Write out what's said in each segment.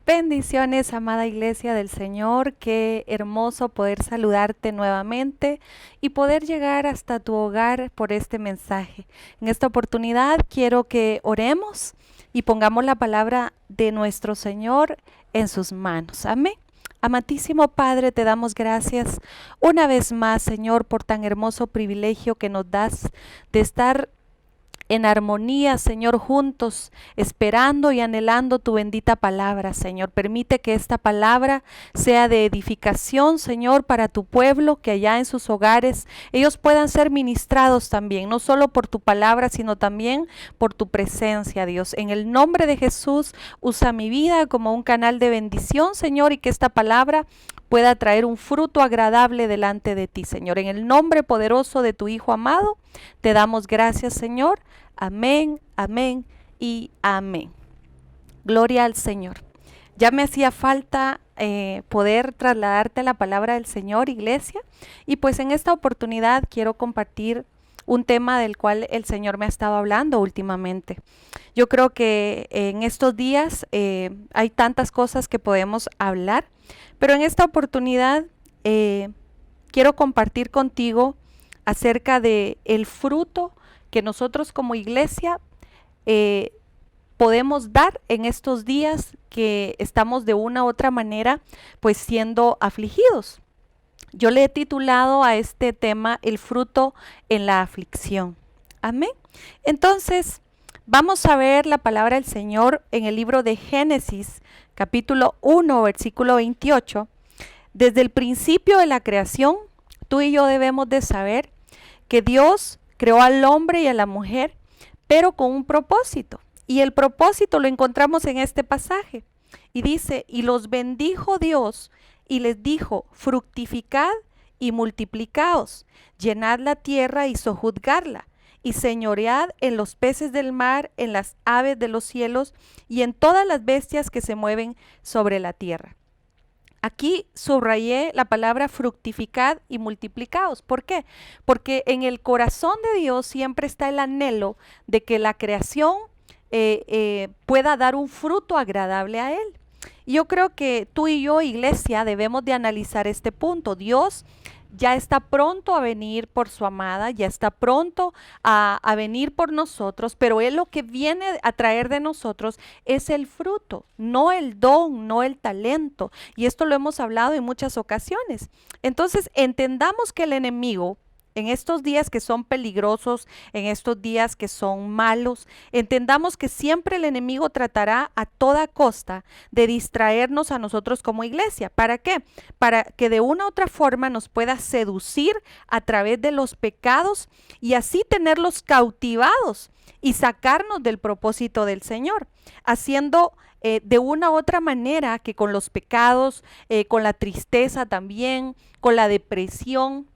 Bendiciones, amada iglesia del Señor, qué hermoso poder saludarte nuevamente y poder llegar hasta tu hogar por este mensaje. En esta oportunidad quiero que oremos y pongamos la palabra de nuestro Señor en sus manos. Amén. Amantísimo Padre, te damos gracias una vez más, Señor, por tan hermoso privilegio que nos das de estar en armonía, Señor, juntos, esperando y anhelando tu bendita palabra, Señor. Permite que esta palabra sea de edificación, Señor, para tu pueblo, que allá en sus hogares ellos puedan ser ministrados también, no solo por tu palabra, sino también por tu presencia, Dios. En el nombre de Jesús, usa mi vida como un canal de bendición, Señor, y que esta palabra pueda traer un fruto agradable delante de ti, Señor. En el nombre poderoso de tu Hijo amado, te damos gracias, Señor. Amén, amén y amén. Gloria al Señor. Ya me hacía falta poder trasladarte la palabra del Señor, iglesia, y pues en esta oportunidad quiero compartir un tema del cual el Señor me ha estado hablando últimamente. Yo creo que en estos días hay tantas cosas que podemos hablar, pero en esta oportunidad quiero compartir contigo acerca de el fruto que nosotros como iglesia podemos dar en estos días que estamos de una u otra manera pues siendo afligidos. Yo le he titulado a este tema el fruto en la aflicción. Amén. Entonces, vamos a ver la palabra del Señor en el libro de Génesis, capítulo 1, versículo 28. Desde el principio de la creación, tú y yo debemos de saber que Dios creó al hombre y a la mujer, pero con un propósito. Y el propósito lo encontramos en este pasaje. Y dice, y los bendijo Dios y les dijo, fructificad y multiplicaos, llenad la tierra y sojuzgarla, y señoread en los peces del mar, en las aves de los cielos y en todas las bestias que se mueven sobre la tierra. Aquí subrayé la palabra fructificad y multiplicaos. ¿Por qué? Porque en el corazón de Dios siempre está el anhelo de que la creación pueda dar un fruto agradable a Él. Y yo creo que tú y yo, iglesia, debemos de analizar este punto. Dios ya está pronto a venir por su amada, ya está pronto a venir por nosotros, pero Él lo que viene a traer de nosotros es el fruto, no el don, no el talento. Y esto lo hemos hablado en muchas ocasiones. Entonces, entendamos que el enemigo, en estos días que son peligrosos, en estos días que son malos, entendamos que siempre el enemigo tratará a toda costa de distraernos a nosotros como iglesia. ¿Para qué? Para que de una u otra forma nos pueda seducir a través de los pecados y así tenerlos cautivados y sacarnos del propósito del Señor, haciendo de una u otra manera que con los pecados, con la tristeza también, con la depresión,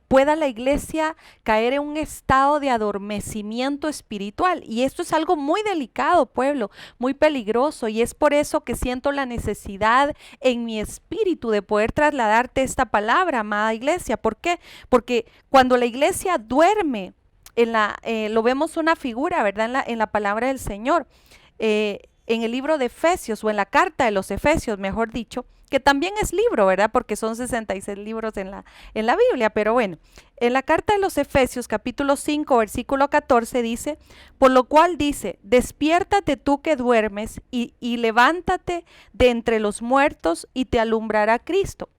pueda la iglesia caer en un estado de adormecimiento espiritual. Y esto es algo muy delicado, pueblo, muy peligroso. Y es por eso que siento la necesidad en mi espíritu de poder trasladarte esta palabra, amada iglesia. ¿Por qué? Porque cuando la iglesia duerme, lo vemos una figura, ¿verdad? En la palabra del Señor. En el libro de Efesios, o en la carta de los Efesios, mejor dicho, que también es libro, ¿verdad? Porque son 66 libros en la Biblia, pero bueno, en la carta de los Efesios, capítulo 5, versículo 14, dice, por lo cual dice, despiértate tú que duermes y levántate de entre los muertos y te alumbrará Cristo.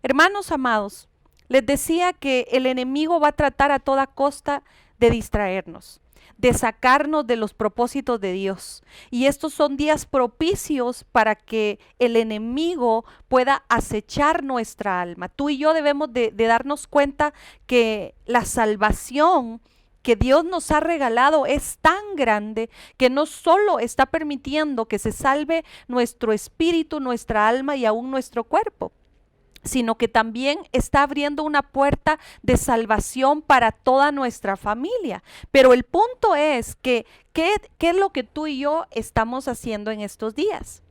Hermanos amados, les decía que el enemigo va a tratar a toda costa de distraernos, de sacarnos de los propósitos de Dios. Y estos son días propicios para que el enemigo pueda acechar nuestra alma. Tú y yo debemos de darnos cuenta que la salvación que Dios nos ha regalado es tan grande que no solo está permitiendo que se salve nuestro espíritu, nuestra alma y aún nuestro cuerpo, sino que también está abriendo una puerta de salvación para toda nuestra familia. Pero el punto es que, ¿qué es lo que tú y yo estamos haciendo en estos días?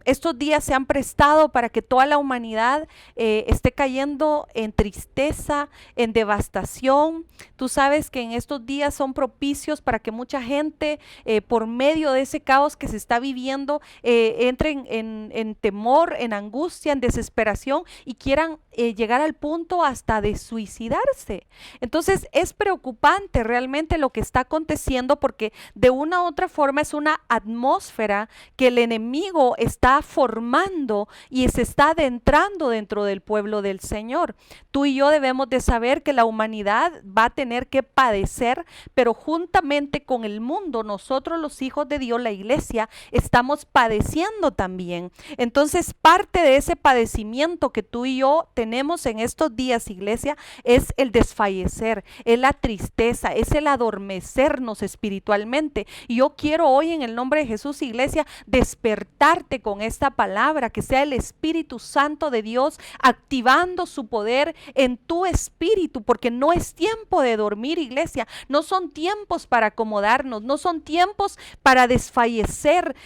estos días se han prestado para que toda la humanidad esté cayendo en tristeza, en devastación. Tú sabes que en estos días son propicios para que mucha gente, por medio de ese caos que se está viviendo, entre en temor, en angustia, en desesperación y quieran llegar al punto hasta de suicidarse. Entonces es preocupante realmente lo que está aconteciendo, porque de una u otra forma es una atmósfera que el enemigo está formando y se está adentrando dentro del pueblo del Señor. Tú y yo debemos de saber que la humanidad va a tener que padecer, pero juntamente con el mundo, nosotros los hijos de Dios, la iglesia, estamos padeciendo también. Entonces, parte de ese padecimiento que tú y yo tenemos en estos días, iglesia, es el desfallecer, es la tristeza, es el adormecernos espiritualmente. Y yo quiero hoy en el nombre de Jesús, iglesia, despertarte con esta palabra, que sea el Espíritu Santo de Dios activando su poder en tu espíritu, porque no es tiempo de dormir, iglesia, no son tiempos para acomodarnos, no son tiempos para desfallecer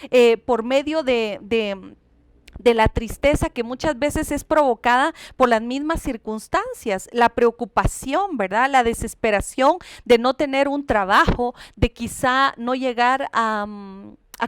por medio de la tristeza que muchas veces es provocada por las mismas circunstancias, la preocupación, ¿verdad? La desesperación de no tener un trabajo, de quizá no llegar a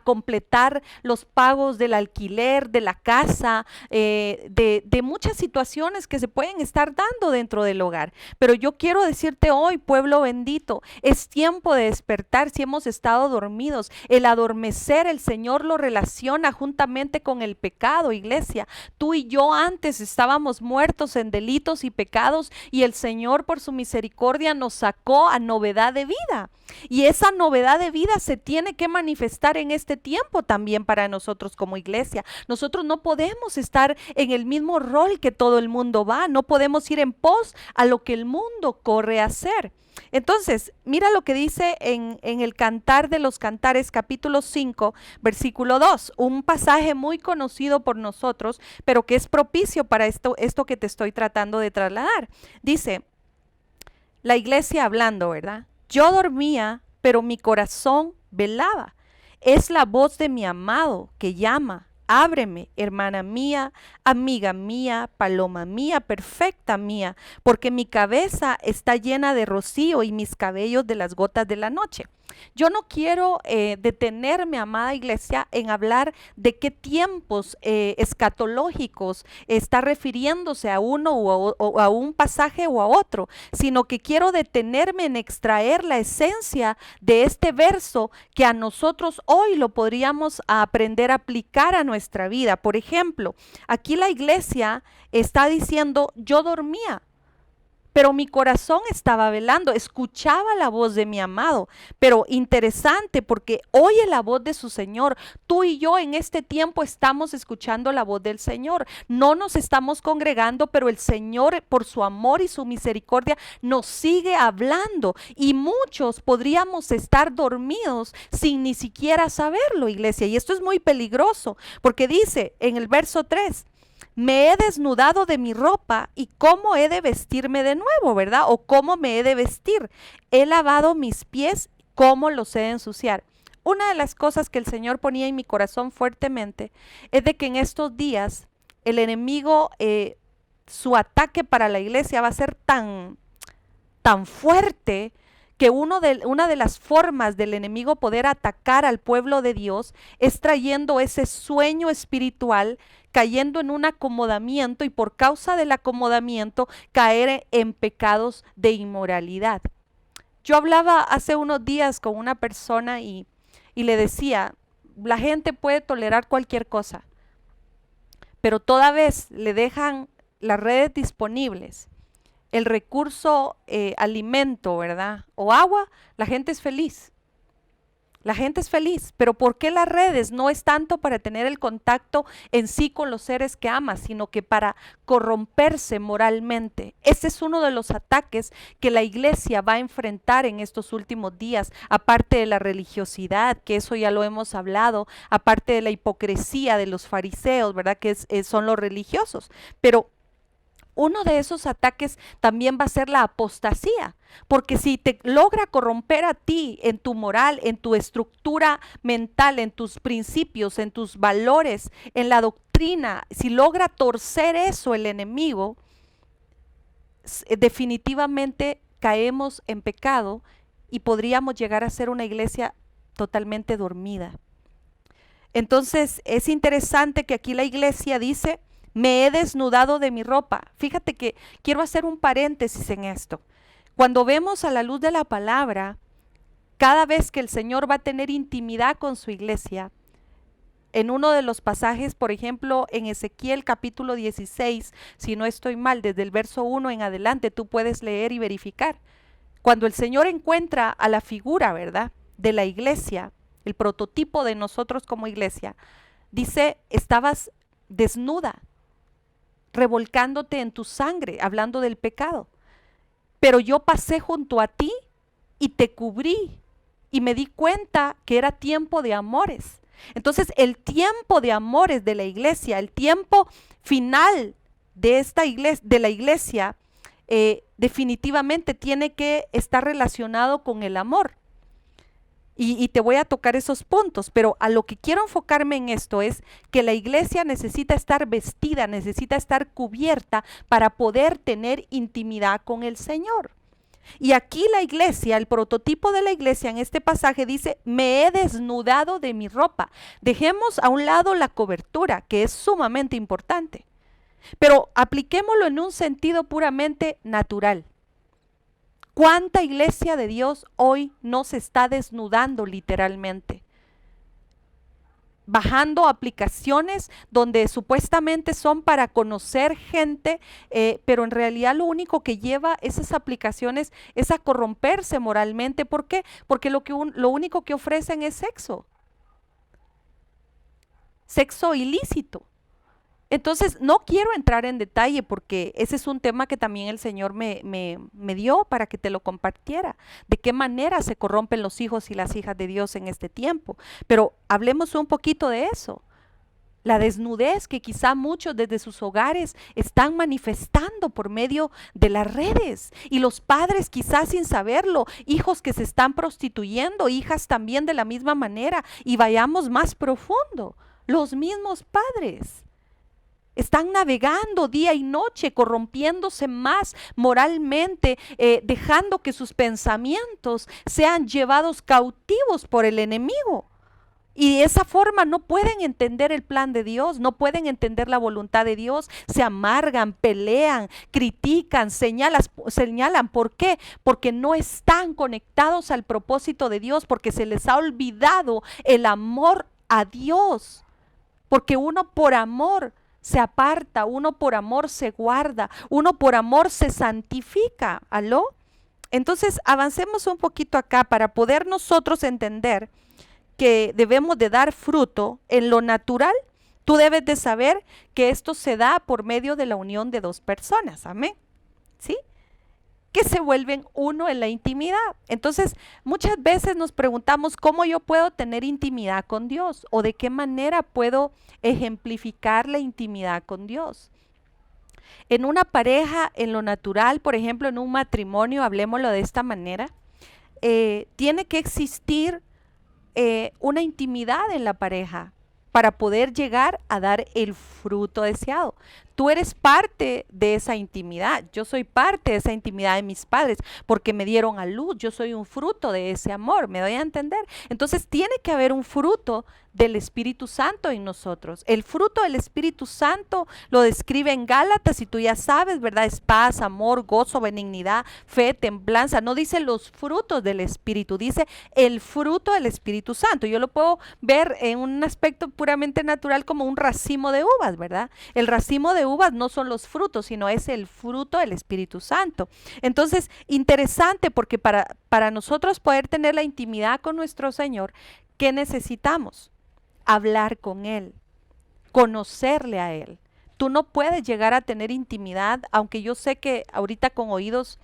completar los pagos del alquiler, de la casa, de muchas situaciones que se pueden estar dando dentro del hogar. Pero yo quiero decirte hoy, pueblo bendito, es tiempo de despertar si hemos estado dormidos. El adormecer, el Señor lo relaciona juntamente con el pecado, iglesia. Tú y yo antes estábamos muertos en delitos y pecados, y el Señor por su misericordia nos sacó a novedad de vida. Y esa novedad de vida se tiene que manifestar en este tiempo también para nosotros como iglesia. Nosotros no podemos estar en el mismo rol que todo el mundo va, no podemos ir en pos a lo que el mundo corre a hacer. Entonces, mira lo que dice en el Cantar de los Cantares, capítulo 5, versículo 2, un pasaje muy conocido por nosotros, pero que es propicio para esto que te estoy tratando de trasladar. Dice, la iglesia hablando, ¿verdad? Yo dormía, pero mi corazón velaba. Es la voz de mi amado que llama. Ábreme, hermana mía, amiga mía, paloma mía, perfecta mía, porque mi cabeza está llena de rocío y mis cabellos de las gotas de la noche. Yo no quiero detenerme, amada iglesia, en hablar de qué tiempos escatológicos está refiriéndose a uno o a un pasaje o a otro, sino que quiero detenerme en extraer la esencia de este verso que a nosotros hoy lo podríamos aprender a aplicar a nuestra vida. Por ejemplo, aquí la iglesia está diciendo, yo dormía, pero mi corazón estaba velando, escuchaba la voz de mi amado. Pero interesante, porque oye la voz de su Señor. Tú y yo en este tiempo estamos escuchando la voz del Señor. No nos estamos congregando, pero el Señor, por su amor y su misericordia, nos sigue hablando. Y muchos podríamos estar dormidos sin ni siquiera saberlo, iglesia. Y esto es muy peligroso, porque dice en el verso 3, me he desnudado de mi ropa y cómo he de vestirme de nuevo, ¿verdad? O cómo me he de vestir. He lavado mis pies, cómo los he de ensuciar. Una de las cosas que el Señor ponía en mi corazón fuertemente es de que en estos días el enemigo, su ataque para la iglesia va a ser tan fuerte, que una de las formas del enemigo poder atacar al pueblo de Dios es trayendo ese sueño espiritual, cayendo en un acomodamiento, y por causa del acomodamiento caer en pecados de inmoralidad. Yo hablaba hace unos días con una persona y le decía, la gente puede tolerar cualquier cosa, pero toda vez le dejan las redes disponibles, el recurso alimento, ¿verdad? O agua, la gente es feliz. La gente es feliz, pero ¿por qué las redes? No es tanto para tener el contacto en sí con los seres que ama, sino que para corromperse moralmente. Ese es uno de los ataques que la iglesia va a enfrentar en estos últimos días, aparte de la religiosidad, que eso ya lo hemos hablado, aparte de la hipocresía de los fariseos, ¿verdad? Que son los religiosos. Pero Uno de esos ataques también va a ser la apostasía, porque si te logra corromper a ti en tu moral, en tu estructura mental, en tus principios, en tus valores, en la doctrina, si logra torcer eso el enemigo, definitivamente caemos en pecado y podríamos llegar a ser una iglesia totalmente dormida. Entonces es interesante que aquí la iglesia dice, me he desnudado de mi ropa. Fíjate que quiero hacer un paréntesis en esto. Cuando vemos a la luz de la palabra, cada vez que el Señor va a tener intimidad con su iglesia, en uno de los pasajes, por ejemplo, en Ezequiel capítulo 16, si no estoy mal, desde el verso 1 en adelante, tú puedes leer y verificar. Cuando el Señor encuentra a la figura, ¿verdad?, de la iglesia, el prototipo de nosotros como iglesia, dice, estabas desnuda, revolcándote en tu sangre, hablando del pecado. Pero yo pasé junto a ti y te cubrí y me di cuenta que era tiempo de amores. Entonces el tiempo de amores de la iglesia, el tiempo final de esta iglesia, de la iglesia, definitivamente tiene que estar relacionado con el amor. Y te voy a tocar esos puntos, pero a lo que quiero enfocarme en esto es que la iglesia necesita estar vestida, necesita estar cubierta para poder tener intimidad con el Señor. Y aquí la iglesia, el prototipo de la iglesia en este pasaje dice, me he desnudado de mi ropa. Dejemos a un lado la cobertura, que es sumamente importante, pero apliquémoslo en un sentido puramente natural. ¿Cuánta iglesia de Dios hoy no se está desnudando literalmente? Bajando aplicaciones donde supuestamente son para conocer gente, pero en realidad lo único que lleva esas aplicaciones es a corromperse moralmente. ¿Por qué? Porque lo único que ofrecen es sexo. Sexo ilícito. Entonces, no quiero entrar en detalle porque ese es un tema que también el Señor me dio para que te lo compartiera, de qué manera se corrompen los hijos y las hijas de Dios en este tiempo. Pero hablemos un poquito de eso. La desnudez que quizá muchos desde sus hogares están manifestando por medio de las redes. Y los padres quizás sin saberlo, hijos que se están prostituyendo, hijas también de la misma manera. Y vayamos más profundo, los mismos padres están navegando día y noche, corrompiéndose más moralmente, dejando que sus pensamientos sean llevados cautivos por el enemigo. Y de esa forma no pueden entender el plan de Dios, no pueden entender la voluntad de Dios, se amargan, pelean, critican, señalan. ¿Por qué? Porque no están conectados al propósito de Dios, porque se les ha olvidado el amor a Dios, porque uno por amor se aparta, uno por amor se guarda, uno por amor se santifica. ¿Aló? Entonces avancemos un poquito acá para poder nosotros entender que debemos de dar fruto en lo natural. Tú debes de saber que esto se da por medio de la unión de dos personas, amén, ¿sí?, que se vuelven uno en la intimidad. Entonces, muchas veces nos preguntamos cómo yo puedo tener intimidad con Dios o de qué manera puedo ejemplificar la intimidad con Dios. En una pareja, en lo natural, por ejemplo, en un matrimonio, hablemoslo de esta manera, tiene que existir una intimidad en la pareja para poder llegar a dar el fruto deseado. Tú eres parte de esa intimidad, yo soy parte de esa intimidad de mis padres porque me dieron a luz, yo soy un fruto de ese amor, ¿me doy a entender? Entonces tiene que haber un fruto del Espíritu Santo en nosotros. El fruto del Espíritu Santo lo describe en Gálatas y tú ya sabes, ¿verdad? Es paz, amor, gozo, benignidad, fe, templanza. No dice los frutos del Espíritu, dice el fruto del Espíritu Santo. Yo lo puedo ver en un aspecto puramente natural como un racimo de uvas, ¿verdad? El racimo de uvas no son los frutos, sino es el fruto del Espíritu Santo. Entonces, interesante porque para nosotros poder tener la intimidad con nuestro Señor, ¿qué necesitamos? Hablar con Él, conocerle a Él. Tú no puedes llegar a tener intimidad, aunque yo sé que ahorita con oídos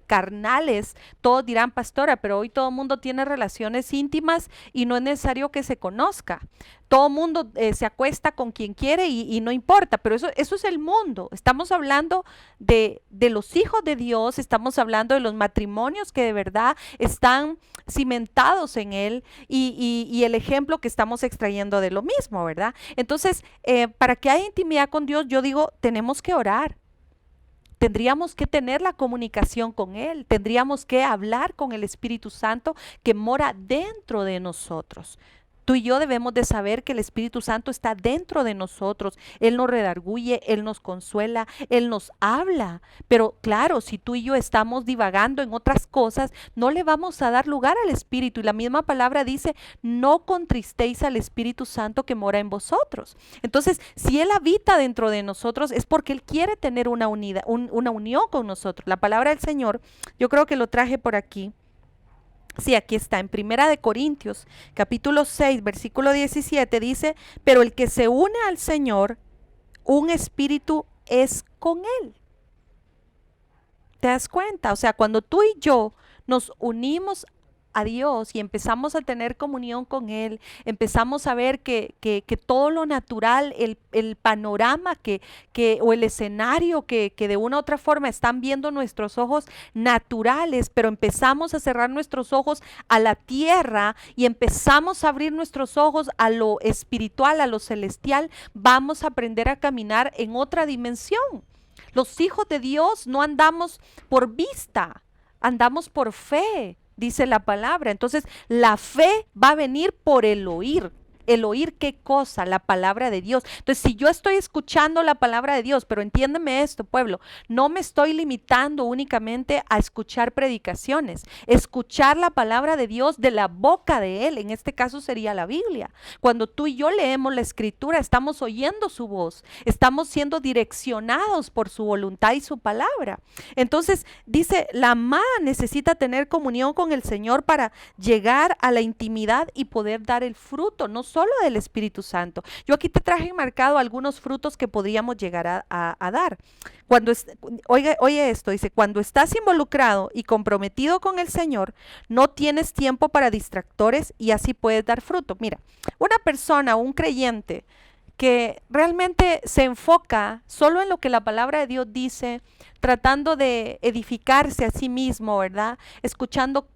carnales, todos dirán, pastora, pero hoy todo el mundo tiene relaciones íntimas y no es necesario que se conozca. Todo el mundo se acuesta con quien quiere y no importa, pero eso es el mundo. Estamos hablando de los hijos de Dios, estamos hablando de los matrimonios que de verdad están cimentados en Él y el ejemplo que estamos extrayendo de lo mismo, ¿verdad? Entonces, para que haya intimidad con Dios, yo digo, tenemos que orar. Tendríamos que tener la comunicación con Él, tendríamos que hablar con el Espíritu Santo que mora dentro de nosotros. Tú y yo debemos de saber que el Espíritu Santo está dentro de nosotros. Él nos redarguye, Él nos consuela, Él nos habla. Pero claro, si tú y yo estamos divagando en otras cosas, no le vamos a dar lugar al Espíritu. Y la misma palabra dice, no contristéis al Espíritu Santo que mora en vosotros. Entonces, si Él habita dentro de nosotros, es porque Él quiere tener una unidad, una unión con nosotros. La palabra del Señor, yo creo que lo traje por aquí. Sí, aquí está, en Primera de Corintios, capítulo 6, versículo 17, dice, pero el que se une al Señor, un espíritu es con Él. ¿Te das cuenta? O sea, cuando tú y yo nos unimos a Dios y empezamos a tener comunión con Él, empezamos a ver que todo lo natural, el panorama o el escenario que de una u otra forma están viendo nuestros ojos naturales, pero empezamos a cerrar nuestros ojos a la tierra y empezamos a abrir nuestros ojos a lo espiritual, a lo celestial, vamos a aprender a caminar en otra dimensión. Los hijos de Dios no andamos por vista, andamos por fe, dice la palabra. Entonces, la fe va a venir por el oír. El oír qué cosa, la palabra de Dios. Entonces, si yo estoy escuchando la palabra de Dios, pero entiéndeme esto, pueblo, no me estoy limitando únicamente a escuchar predicaciones, escuchar la palabra de Dios de la boca de Él, en este caso sería la Biblia. Cuando tú y yo leemos la Escritura, estamos oyendo su voz, estamos siendo direccionados por su voluntad y su palabra. Entonces, dice, la amada necesita tener comunión con el Señor para llegar a la intimidad y poder dar el fruto, no solo del Espíritu Santo. Yo aquí te traje marcado algunos frutos que podríamos llegar a dar. Oye esto, dice, cuando estás involucrado y comprometido con el Señor, no tienes tiempo para distractores y así puedes dar fruto. Mira, una persona, un creyente que realmente se enfoca solo en lo que la palabra de Dios dice, tratando de edificarse a sí mismo, ¿verdad? Escuchando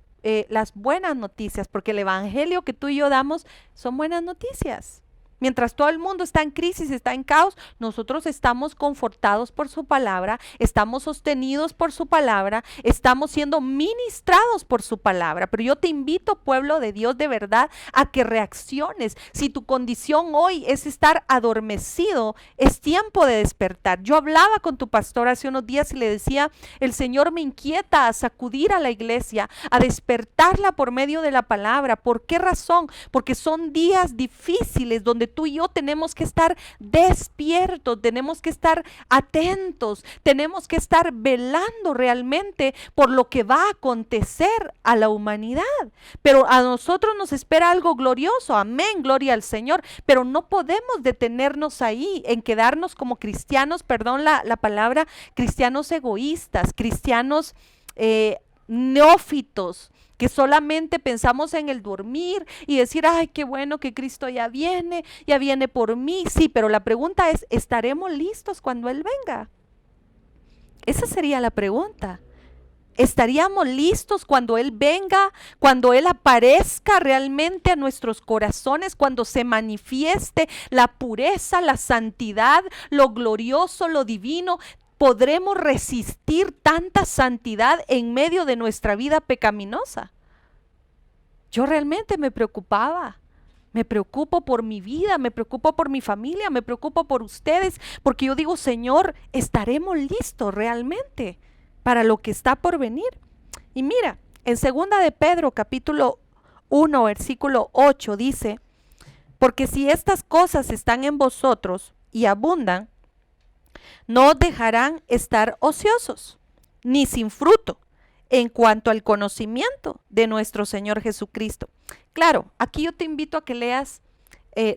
las buenas noticias, porque el evangelio que tú y yo damos son buenas noticias. Mientras todo el mundo está en crisis, está en caos, nosotros estamos confortados por su palabra, estamos sostenidos por su palabra, estamos siendo ministrados por su palabra. Pero yo te invito, pueblo de Dios, de verdad, a que reacciones. Si tu condición hoy es estar adormecido, es tiempo de despertar. Yo hablaba con tu pastor hace unos días y le decía, el Señor me inquieta a sacudir a la iglesia, a despertarla por medio de la palabra. ¿Por qué razón? Porque son días difíciles donde tú y yo tenemos que estar despiertos, tenemos que estar atentos, tenemos que estar velando realmente por lo que va a acontecer a la humanidad. Pero a nosotros nos espera algo glorioso, amén, gloria al Señor, pero no podemos detenernos ahí en quedarnos como cristianos, perdón la palabra, cristianos egoístas, cristianos neófitos, que solamente pensamos en el dormir y decir, ay, qué bueno que Cristo ya viene por mí. Sí, pero la pregunta es, ¿estaremos listos cuando Él venga? Esa sería la pregunta. ¿Estaríamos listos cuando Él venga, cuando Él aparezca realmente a nuestros corazones, cuando se manifieste la pureza, la santidad, lo glorioso, lo divino? ¿Podremos resistir tanta santidad en medio de nuestra vida pecaminosa? Yo realmente me preocupaba. Me preocupo por mi vida, me preocupo por mi familia, me preocupo por ustedes, porque yo digo, Señor, ¿estaremos listos realmente para lo que está por venir? Y mira, en 2 de Pedro, capítulo 1, versículo 8, dice, porque si estas cosas están en vosotros y abundan, no os dejarán estar ociosos, ni sin fruto, en cuanto al conocimiento de nuestro Señor Jesucristo. Claro, aquí yo te invito a que leas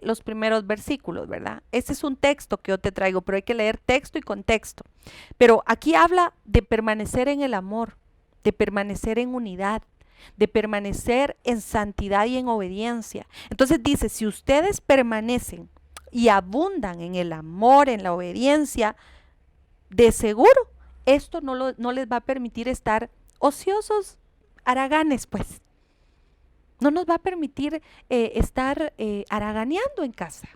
los primeros versículos, ¿verdad? Este es un texto que yo te traigo, pero hay que leer texto y contexto. Pero aquí habla de permanecer en el amor, de permanecer en unidad, de permanecer en santidad y en obediencia. Entonces dice, si ustedes permanecen y abundan en el amor, en la obediencia, de seguro esto no les va a permitir estar ociosos, haraganes, pues. No nos va a permitir estar haraganeando en casa,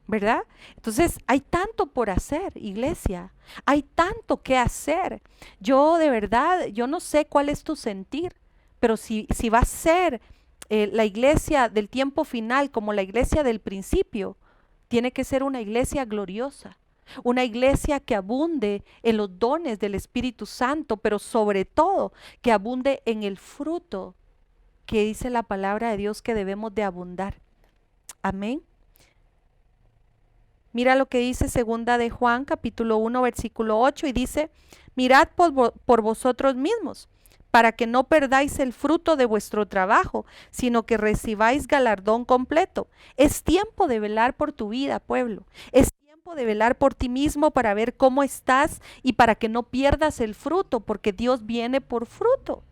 ¿verdad? Entonces hay tanto por hacer, iglesia, hay tanto que hacer. Yo de verdad, yo no sé cuál es tu sentir, pero si va a ser la iglesia del tiempo final como la iglesia del principio, tiene que ser una iglesia gloriosa, una iglesia que abunde en los dones del Espíritu Santo, pero sobre todo que abunde en el fruto que dice la palabra de Dios que debemos de abundar. Amén. Mira lo que dice segunda de Juan, capítulo 1, versículo 8, y dice, mirad por vosotros mismos, para que no perdáis el fruto de vuestro trabajo, sino que recibáis galardón completo. Es tiempo de velar por tu vida, pueblo. Es tiempo de velar por ti mismo para ver cómo estás y para que no pierdas el fruto, porque Dios viene por fruto.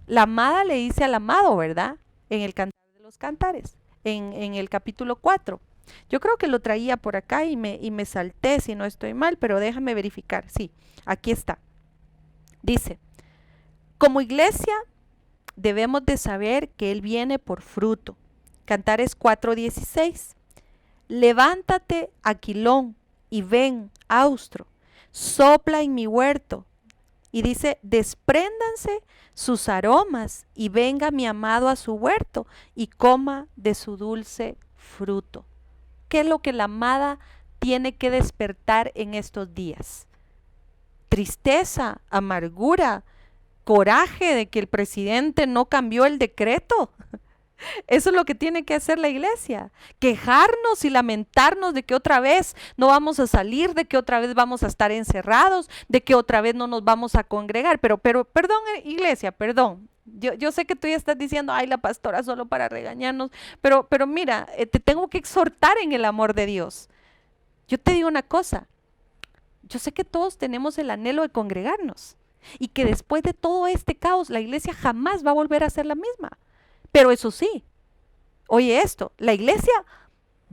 La amada le dice al amado, ¿verdad? En el Cantar de los Cantares, en el capítulo 4. Yo creo que lo traía por acá y me salté si no estoy mal, pero déjame verificar. Sí, aquí está. Dice, como iglesia debemos de saber que Él viene por fruto. Cantares 4:16. Levántate, Aquilón, y ven, austro, sopla en mi huerto. Y dice, despréndanse sus aromas y venga mi amado a su huerto y coma de su dulce fruto. ¿Qué es lo que la amada tiene que despertar en estos días? Tristeza, amargura, coraje de que el presidente no cambió el decreto. Eso es lo que tiene que hacer la iglesia, quejarnos y lamentarnos de que otra vez no vamos a salir, de que otra vez vamos a estar encerrados, de que otra vez no nos vamos a congregar. Pero perdón, iglesia, perdón. Yo sé que tú ya estás diciendo, ay, la pastora solo para regañarnos, pero mira, te tengo que exhortar en el amor de Dios. Yo te digo una cosa, yo sé que todos tenemos el anhelo de congregarnos y que después de todo este caos la iglesia jamás va a volver a ser la misma. Pero eso sí, oye esto, la iglesia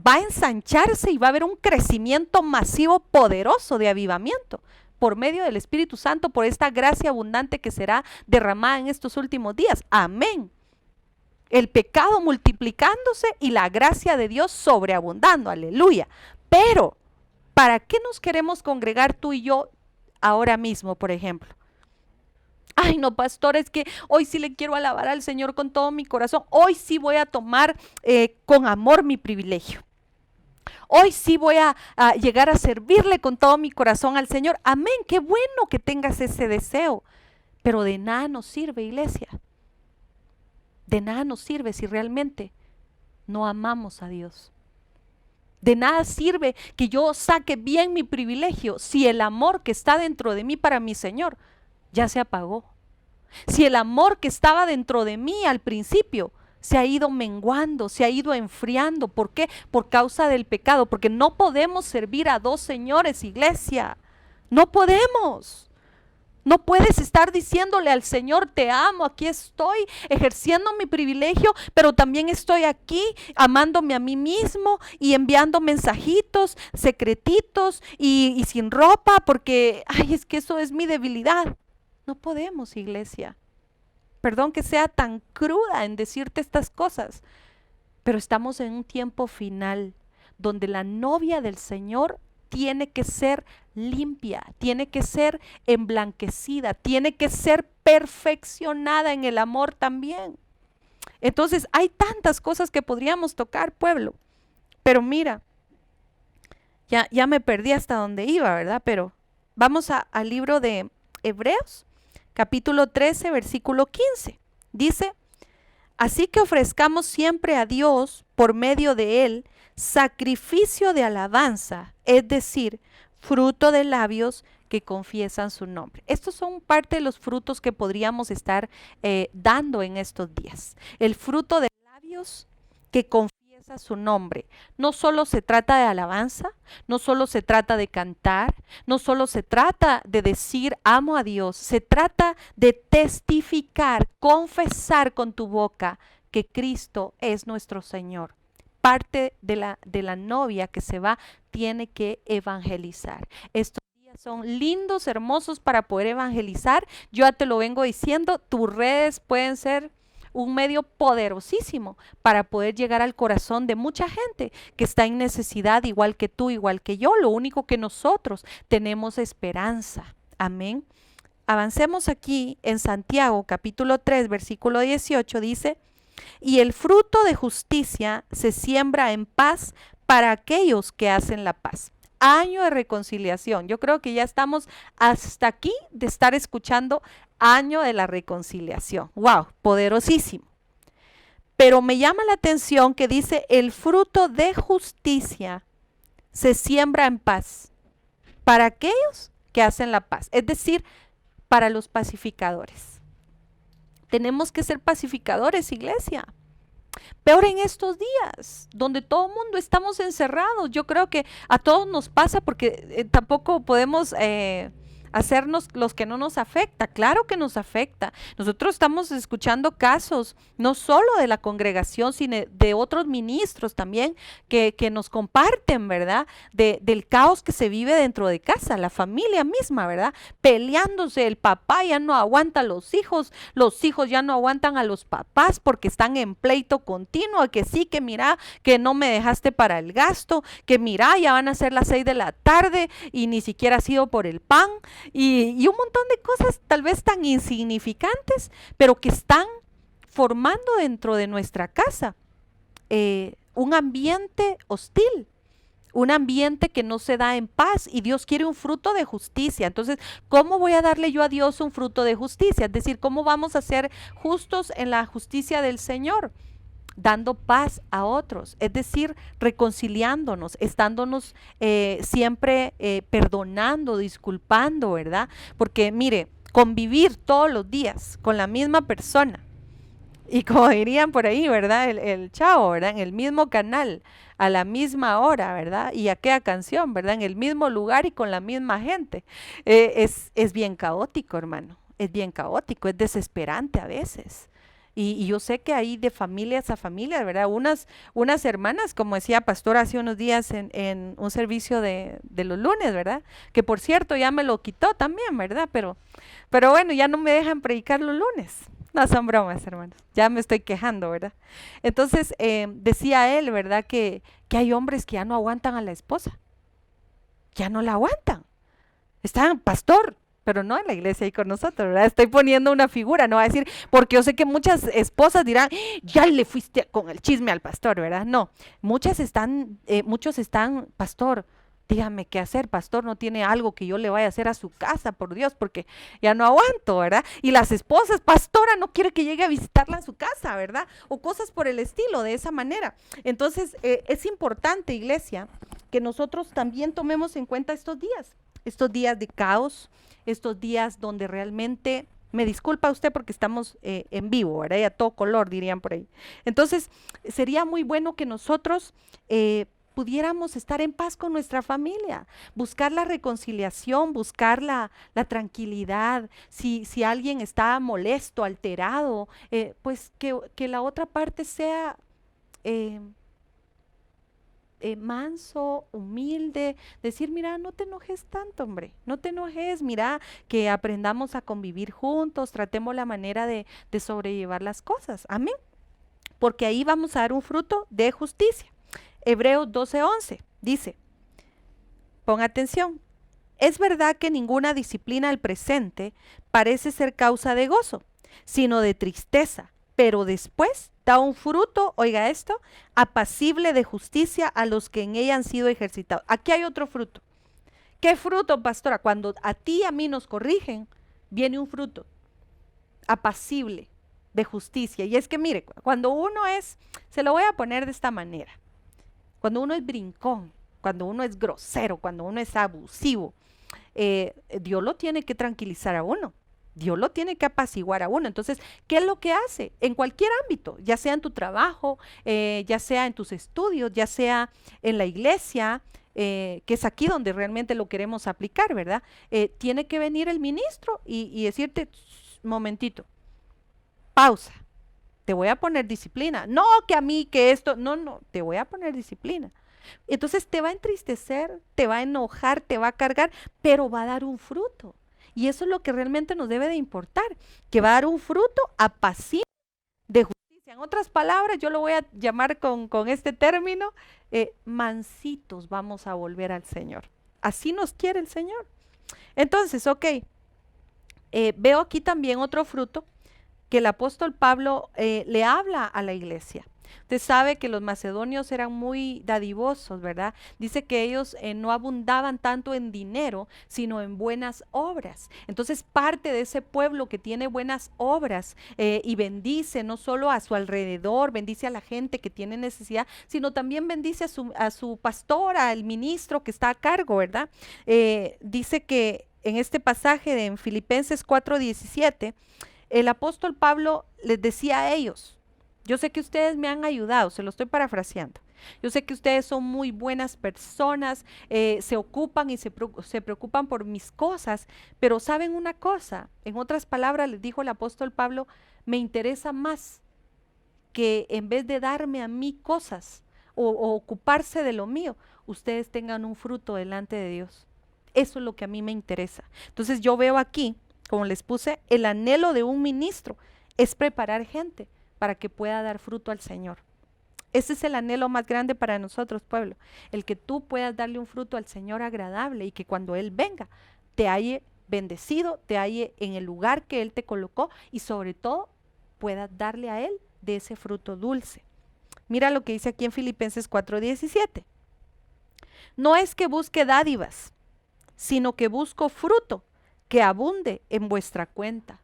va a ensancharse y va a haber un crecimiento masivo, poderoso de avivamiento por medio del Espíritu Santo, por esta gracia abundante que será derramada en estos últimos días. Amén. El pecado multiplicándose y la gracia de Dios sobreabundando. Aleluya. Pero, ¿para qué nos queremos congregar tú y yo ahora mismo, por ejemplo? Ay, no, pastor, es que hoy sí le quiero alabar al Señor con todo mi corazón. Hoy sí voy a tomar con amor mi privilegio. Hoy sí voy a llegar a servirle con todo mi corazón al Señor. Amén, qué bueno que tengas ese deseo. Pero de nada nos sirve, iglesia. De nada nos sirve si realmente no amamos a Dios. De nada sirve que yo saque bien mi privilegio si el amor que está dentro de mí para mi Señor ya se apagó. Si el amor que estaba dentro de mí al principio se ha ido menguando, se ha ido enfriando. ¿Por qué? Por causa del pecado. Porque no podemos servir a dos señores, iglesia. No podemos. No puedes estar diciéndole al Señor, te amo, aquí estoy ejerciendo mi privilegio, pero también estoy aquí amándome a mí mismo y enviando mensajitos, secretitos y sin ropa, porque, ay, es que eso es mi debilidad. No podemos, iglesia. Perdón que sea tan cruda en decirte estas cosas, pero estamos en un tiempo final donde la novia del Señor tiene que ser limpia, tiene que ser emblanquecida, tiene que ser perfeccionada en el amor también. Entonces hay tantas cosas que podríamos tocar, pueblo, pero mira, ya me perdí hasta donde iba, ¿verdad? Pero vamos al libro de Hebreos, capítulo 13, versículo 15. Dice, así que ofrezcamos siempre a Dios por medio de Él sacrificio de alabanza, es decir, fruto de labios que confiesan su nombre. Estos son parte de los frutos que podríamos estar dando en estos días. El fruto de labios que confiesan a su nombre. No solo se trata de alabanza, no solo se trata de cantar, no solo se trata de decir amo a Dios, se trata de testificar, confesar con tu boca que Cristo es nuestro Señor. Parte de la novia que se va tiene que evangelizar. Estos días son lindos, hermosos para poder evangelizar. Yo ya te lo vengo diciendo, tus redes pueden ser un medio poderosísimo para poder llegar al corazón de mucha gente que está en necesidad, igual que tú, igual que yo. Lo único que nosotros tenemos esperanza. Amén. Avancemos aquí en Santiago capítulo 3 versículo 18, dice: y el fruto de justicia se siembra en paz para aquellos que hacen la paz. Año de reconciliación. Yo creo que ya estamos hasta aquí de estar escuchando año de la reconciliación. ¡Wow! Poderosísimo. Pero me llama la atención que dice el fruto de justicia se siembra en paz para aquellos que hacen la paz. Es decir, para los pacificadores. Tenemos que ser pacificadores, iglesia. Peor en estos días, donde todo el mundo estamos encerrados. Yo creo que a todos nos pasa porque tampoco podemos hacernos los que no nos afecta. Claro que nos afecta. Nosotros estamos escuchando casos, no solo de la congregación, sino de otros ministros también que nos comparten, ¿verdad? Del caos que se vive dentro de casa, la familia misma, ¿verdad? Peleándose, el papá ya no aguanta a los hijos ya no aguantan a los papás porque están en pleito continuo, que sí, que mira, que no me dejaste para el gasto, que mira, ya van a ser las 6 de la tarde y ni siquiera ha sido por el pan. Y un montón de cosas tal vez tan insignificantes, pero que están formando dentro de nuestra casa un ambiente hostil, un ambiente que no se da en paz, y Dios quiere un fruto de justicia. Entonces, ¿cómo voy a darle yo a Dios un fruto de justicia? Es decir, ¿cómo vamos a ser justos en la justicia del Señor? Dando paz a otros, es decir, reconciliándonos, estándonos siempre perdonando, disculpando, ¿verdad? Porque mire, convivir todos los días con la misma persona, y como dirían por ahí, ¿verdad? El chavo, ¿verdad? En el mismo canal, a la misma hora, ¿verdad? Y aquella canción, ¿verdad? En el mismo lugar y con la misma gente. Es bien caótico, hermano, es bien caótico, es desesperante a veces. Y yo sé que hay de familias a familias, ¿verdad? Unas hermanas, como decía pastor hace unos días en un servicio de los lunes, ¿verdad? Que por cierto ya me lo quitó también, ¿verdad? Pero bueno, ya no me dejan predicar los lunes. No son bromas, hermanos. Ya me estoy quejando, ¿verdad? Entonces, decía él, ¿verdad? Que hay hombres que ya no aguantan a la esposa. Ya no la aguantan. Están, pastor, pero no en la iglesia y con nosotros, ¿verdad? Estoy poniendo una figura, no va a decir, porque yo sé que muchas esposas dirán, ya le fuiste con el chisme al pastor, ¿verdad? No, muchos están, pastor, dígame qué hacer, pastor, no tiene algo que yo le vaya a hacer a su casa, por Dios, porque ya no aguanto, ¿verdad? Y las esposas, pastora, no quiere que llegue a visitarla a su casa, ¿verdad? O cosas por el estilo, de esa manera. Entonces, es importante, iglesia, que nosotros también tomemos en cuenta estos días de caos, estos días donde realmente, me disculpa usted porque estamos en vivo, ¿verdad? Y a todo color, dirían por ahí. Entonces, sería muy bueno que nosotros pudiéramos estar en paz con nuestra familia, buscar la reconciliación, buscar la tranquilidad. Si alguien está molesto, alterado, pues que la otra parte sea manso, humilde, decir, mira, no te enojes tanto, hombre, no te enojes, mira, que aprendamos a convivir juntos, tratemos la manera de sobrellevar las cosas, amén, porque ahí vamos a dar un fruto de justicia. Hebreos 12:11 dice, pon atención, es verdad que ninguna disciplina al presente parece ser causa de gozo, sino de tristeza, pero después da un fruto, oiga esto, apacible de justicia a los que en ella han sido ejercitados. Aquí hay otro fruto. ¿Qué fruto, pastora? Cuando a ti y a mí nos corrigen, viene un fruto apacible de justicia. Y es que mire, cuando uno es, se lo voy a poner de esta manera, cuando uno es brincón, cuando uno es grosero, cuando uno es abusivo, Dios lo tiene que tranquilizar a uno. Dios lo tiene que apaciguar a uno. Entonces, ¿qué es lo que hace? En cualquier ámbito, ya sea en tu trabajo, ya sea en tus estudios, ya sea en la iglesia, que es aquí donde realmente lo queremos aplicar, ¿verdad? Tiene que venir el ministro y decirte, momentito, pausa, te voy a poner disciplina. No que a mí, que esto, no, no, te voy a poner disciplina. Entonces te va a entristecer, te va a enojar, te va a cargar, pero va a dar un fruto. Y eso es lo que realmente nos debe de importar, que va a dar un fruto apacible de justicia. En otras palabras, yo lo voy a llamar con este término, mansitos vamos a volver al Señor. Así nos quiere el Señor. Entonces, ok, veo aquí también otro fruto que el apóstol Pablo le habla a la iglesia. Usted sabe que los macedonios eran muy dadivosos, ¿verdad? Dice que ellos no abundaban tanto en dinero, sino en buenas obras. Entonces, parte de ese pueblo que tiene buenas obras y bendice no solo a su alrededor, bendice a la gente que tiene necesidad, sino también bendice a su pastor, al ministro que está a cargo, ¿verdad? Dice que en este pasaje en Filipenses 4:17, el apóstol Pablo les decía a ellos, yo sé que ustedes me han ayudado, se lo estoy parafraseando. Yo sé que ustedes son muy buenas personas, se ocupan y se preocupan por mis cosas, pero ¿saben una cosa? En otras palabras les dijo el apóstol Pablo, me interesa más que en vez de darme a mí cosas o ocuparse de lo mío, ustedes tengan un fruto delante de Dios. Eso es lo que a mí me interesa. Entonces yo veo aquí, como les puse, el anhelo de un ministro es preparar gente para que pueda dar fruto al Señor. Ese es el anhelo más grande para nosotros, pueblo, el que tú puedas darle un fruto al Señor agradable y que cuando Él venga te halle bendecido, te halle en el lugar que Él te colocó y sobre todo puedas darle a Él de ese fruto dulce. Mira lo que dice aquí en Filipenses 4:17. No es que busque dádivas, sino que busco fruto que abunde en vuestra cuenta.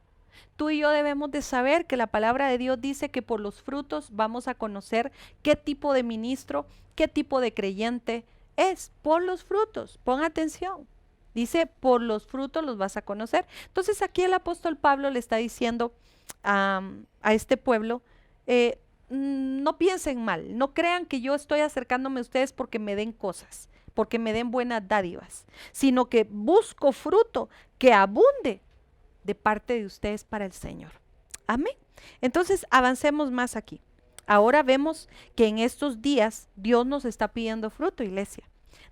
Tú y yo debemos de saber que la palabra de Dios dice que por los frutos vamos a conocer qué tipo de ministro, qué tipo de creyente es. Por los frutos, pon atención. Dice, por los frutos los vas a conocer. Entonces aquí el apóstol Pablo le está diciendo a este pueblo, no piensen mal, no crean que yo estoy acercándome a ustedes porque me den cosas, porque me den buenas dádivas, sino que busco fruto que abunde de parte de ustedes para el Señor. Amén. Entonces avancemos más aquí. Ahora vemos que en estos días Dios nos está pidiendo fruto, iglesia.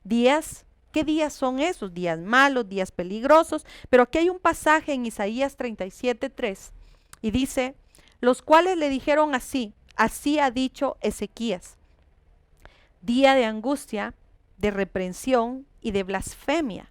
Días, ¿qué días son esos? Días malos, días peligrosos. Pero aquí hay un pasaje en Isaías 37:3 y dice, los cuales le dijeron así, así ha dicho Ezequías, día de angustia, de reprensión y de blasfemia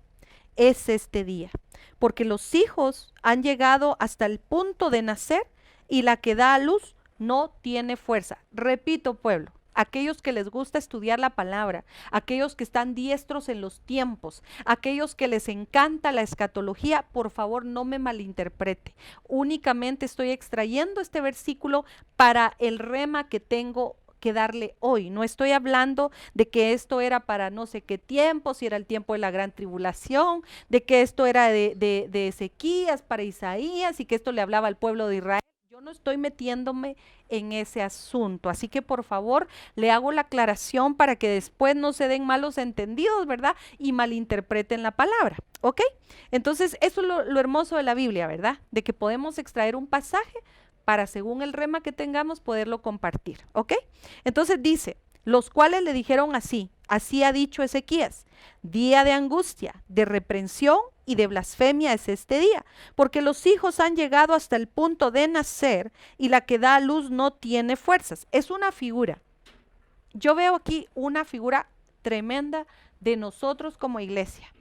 es este día, porque los hijos han llegado hasta el punto de nacer y la que da a luz no tiene fuerza. Repito, pueblo, aquellos que les gusta estudiar la palabra, aquellos que están diestros en los tiempos, aquellos que les encanta la escatología, por favor no me malinterprete. Únicamente estoy extrayendo este versículo para el rema que tengo que darle hoy. No estoy hablando de que esto era para no sé qué tiempo, si era el tiempo de la gran tribulación, de que esto era de Ezequías para Isaías y que esto le hablaba al pueblo de Israel. Yo no estoy metiéndome en ese asunto, así que por favor le hago la aclaración para que después no se den malos entendidos, ¿verdad? Y malinterpreten la palabra, ¿ok? Entonces eso es lo hermoso de la Biblia, ¿verdad? De que podemos extraer un pasaje para según el rema que tengamos poderlo compartir, ¿ok? Entonces dice, los cuales le dijeron así, así ha dicho Ezequías, día de angustia, de reprensión y de blasfemia es este día, porque los hijos han llegado hasta el punto de nacer y la que da a luz no tiene fuerzas. Es una figura. Yo veo aquí una figura tremenda de nosotros como iglesia.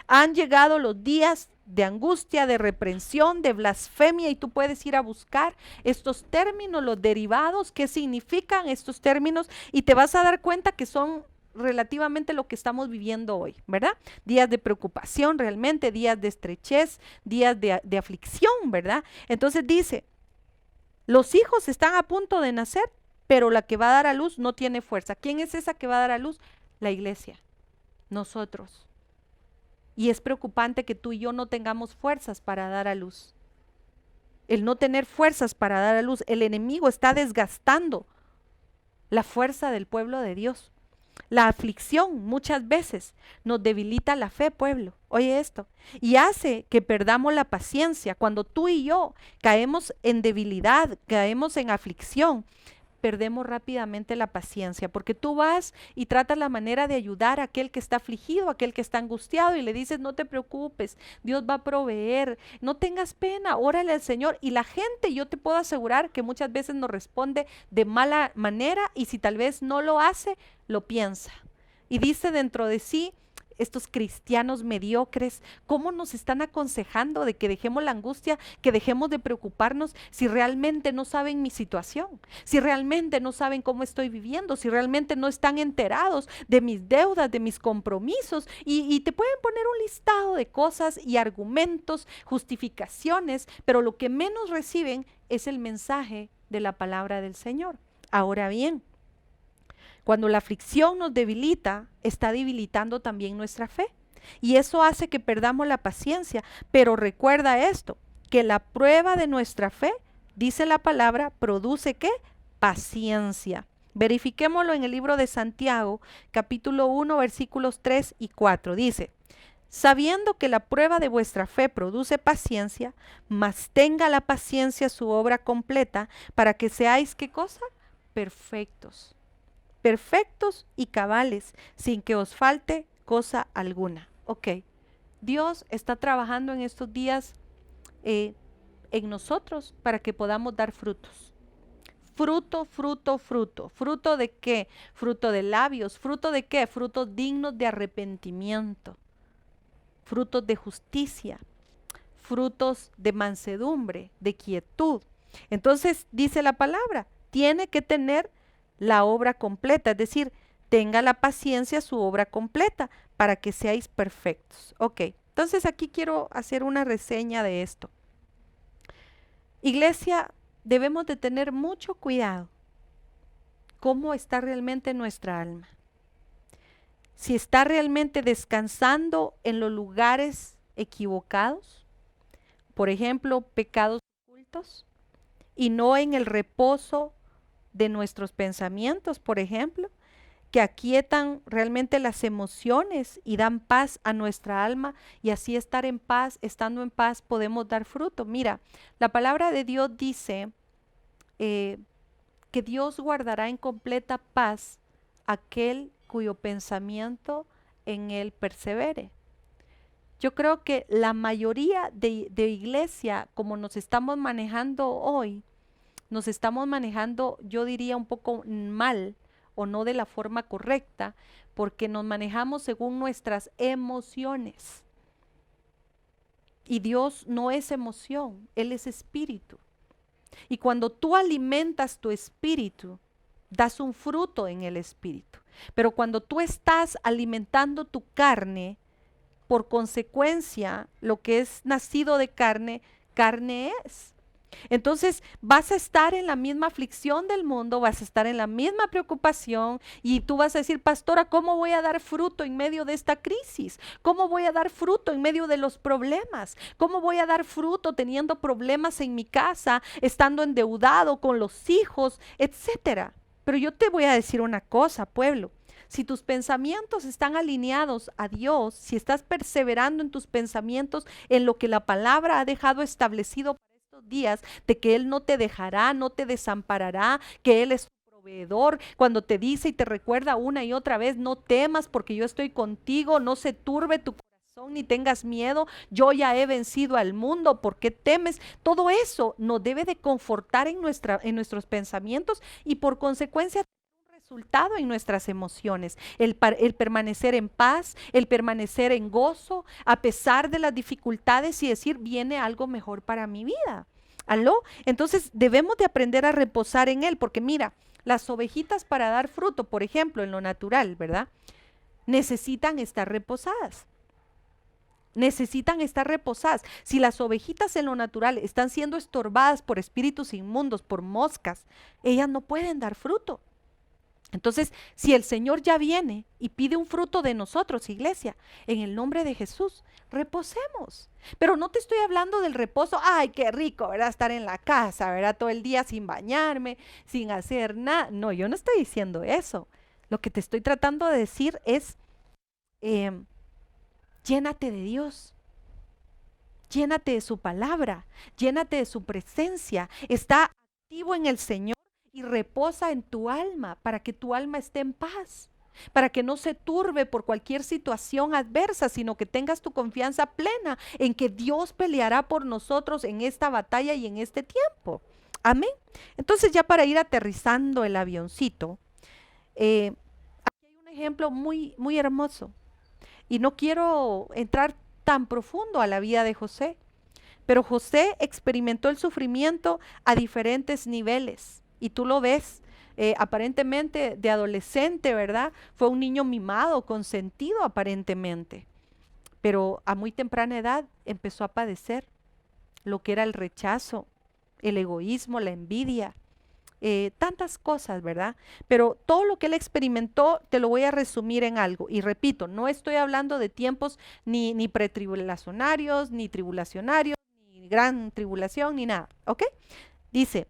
Han llegado los días de angustia, de reprensión, de blasfemia y tú puedes ir a buscar estos términos, los derivados, qué significan estos términos y te vas a dar cuenta que son relativamente lo que estamos viviendo hoy, ¿verdad? Días de preocupación realmente, días de estrechez, días de aflicción, ¿verdad? Entonces dice, los hijos están a punto de nacer, pero la que va a dar a luz no tiene fuerza. ¿Quién es esa que va a dar a luz? La iglesia, nosotros. Y es preocupante que tú y yo no tengamos fuerzas para dar a luz. el no tener fuerzas para dar a luz. El enemigo está desgastando la fuerza del pueblo de Dios. La aflicción muchas veces nos debilita la fe, pueblo. Oye esto. Y hace que perdamos la paciencia. Cuando tú y yo caemos en debilidad, caemos en aflicción, perdemos rápidamente la paciencia, porque tú vas y tratas la manera de ayudar a aquel que está afligido, a aquel que está angustiado, y le dices, no te preocupes, Dios va a proveer, no tengas pena, órale al Señor. Y la gente, yo te puedo asegurar que muchas veces nos responde de mala manera, y si tal vez no lo hace, lo piensa. Y dice dentro de sí, estos cristianos mediocres, ¿cómo nos están aconsejando de que dejemos la angustia, que dejemos de preocuparnos si realmente no saben mi situación, si realmente no saben cómo estoy viviendo, si realmente no están enterados de mis deudas, de mis compromisos? Y te pueden poner un listado de cosas y argumentos, justificaciones, pero lo que menos reciben es el mensaje de la palabra del Señor. Ahora bien, cuando la aflicción nos debilita, está debilitando también nuestra fe. Y eso hace que perdamos la paciencia. Pero recuerda esto, que la prueba de nuestra fe, dice la palabra, produce ¿qué? Paciencia. Verifiquémoslo en el libro de Santiago, capítulo 1, versículos 3 y 4. Dice, sabiendo que la prueba de vuestra fe produce paciencia, mas tenga la paciencia su obra completa, para que seáis ¿qué cosa? Perfectos. Perfectos y cabales, sin que os falte cosa alguna. Ok, Dios está trabajando en estos días en nosotros para que podamos dar frutos. Fruto, fruto, fruto. ¿Fruto de qué? Fruto de labios. ¿Fruto de qué? Frutos dignos de arrepentimiento. Frutos de justicia. Frutos de mansedumbre, de quietud. Entonces dice la palabra, tiene que tener la obra completa, es decir, tenga la paciencia su obra completa para que seáis perfectos. Ok, entonces aquí quiero hacer una reseña de esto. Iglesia, debemos de tener mucho cuidado cómo está realmente nuestra alma. Si está realmente descansando en los lugares equivocados, por ejemplo, pecados ocultos, y no en el reposo de nuestros pensamientos, por ejemplo, que aquietan realmente las emociones y dan paz a nuestra alma, y así estar en paz, estando en paz, podemos dar fruto. Mira, la palabra de Dios dice que Dios guardará en completa paz aquel cuyo pensamiento en él persevere. Yo creo que la mayoría de iglesia, como nos estamos manejando hoy, nos estamos manejando, yo diría, un poco mal o no de la forma correcta, porque nos manejamos según nuestras emociones. Y Dios no es emoción, Él es espíritu. Y cuando tú alimentas tu espíritu, das un fruto en el espíritu. Pero cuando tú estás alimentando tu carne, por consecuencia, lo que es nacido de carne, carne es. Entonces vas a estar en la misma aflicción del mundo, vas a estar en la misma preocupación, y tú vas a decir, pastora, ¿cómo voy a dar fruto en medio de esta crisis? ¿Cómo voy a dar fruto en medio de los problemas? ¿Cómo voy a dar fruto teniendo problemas en mi casa, estando endeudado con los hijos, etcétera? Pero yo te voy a decir una cosa, pueblo. Si tus pensamientos están alineados a Dios, si estás perseverando en tus pensamientos, en lo que la palabra ha dejado establecido para estos días, de que Él no te dejará, no te desamparará, que Él es tu proveedor, cuando te dice y te recuerda una y otra vez, no temas porque yo estoy contigo, no se turbe tu corazón ni tengas miedo, yo ya he vencido al mundo, ¿por qué temes? Todo eso nos debe de confortar en nuestros pensamientos, y por consecuencia resultado en nuestras emociones, el permanecer en paz, el permanecer en gozo, a pesar de las dificultades, y decir, viene algo mejor para mi vida. ¿Aló? Entonces debemos de aprender a reposar en Él, porque mira, las ovejitas para dar fruto, por ejemplo, en lo natural, ¿verdad? Necesitan estar reposadas. Necesitan estar reposadas. Si las ovejitas en lo natural están siendo estorbadas por espíritus inmundos, por moscas, ellas no pueden dar fruto. Entonces, si el Señor ya viene y pide un fruto de nosotros, iglesia, en el nombre de Jesús, reposemos. Pero no te estoy hablando del reposo, ay, qué rico, ¿verdad? Estar en la casa, ¿verdad? Todo el día sin bañarme, sin hacer nada. No, yo no estoy diciendo eso. Lo que te estoy tratando de decir es, em, llénate de Dios. Llénate de su palabra, llénate de su presencia, está activo en el Señor y reposa en tu alma para que tu alma esté en paz, para que no se turbe por cualquier situación adversa, sino que tengas tu confianza plena en que Dios peleará por nosotros en esta batalla y en este tiempo. Amén. Entonces ya para ir aterrizando el avioncito, aquí hay un ejemplo muy, muy hermoso y no quiero entrar tan profundo a la vida de José, pero José experimentó el sufrimiento a diferentes niveles y tú lo ves. Aparentemente de adolescente, ¿verdad? Fue un niño mimado, consentido aparentemente, pero a muy temprana edad empezó a padecer lo que era el rechazo, el egoísmo, la envidia, tantas cosas, ¿verdad? Pero todo lo que él experimentó te lo voy a resumir en algo. Y repito, no estoy hablando de tiempos ni pretribulacionarios, ni tribulacionarios, ni gran tribulación, ni nada, ¿ok? Dice,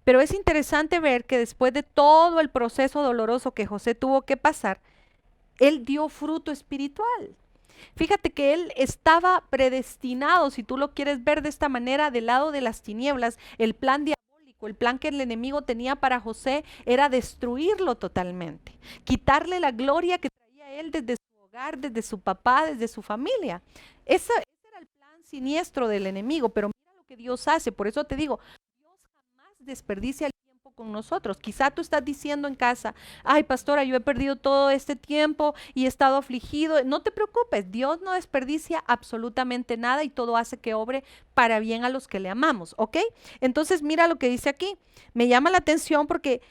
pero es interesante ver que después de todo el proceso doloroso que José tuvo que pasar, él dio fruto espiritual. Fíjate que él estaba predestinado, si tú lo quieres ver de esta manera, del lado de las tinieblas, el plan diabólico, el plan que el enemigo tenía para José era destruirlo totalmente, quitarle la gloria que traía él desde su hogar, desde su papá, desde su familia. Ese era el plan siniestro del enemigo, pero mira lo que Dios hace, por eso te digo, Dios jamás desperdicia el tiempo con nosotros. Quizá tú estás diciendo en casa, ay pastora, yo he perdido todo este tiempo y he estado afligido. No te preocupes, Dios no desperdicia absolutamente nada y todo hace que obre para bien a los que le amamos, ¿ok? Entonces mira lo que dice aquí, me llama la atención porque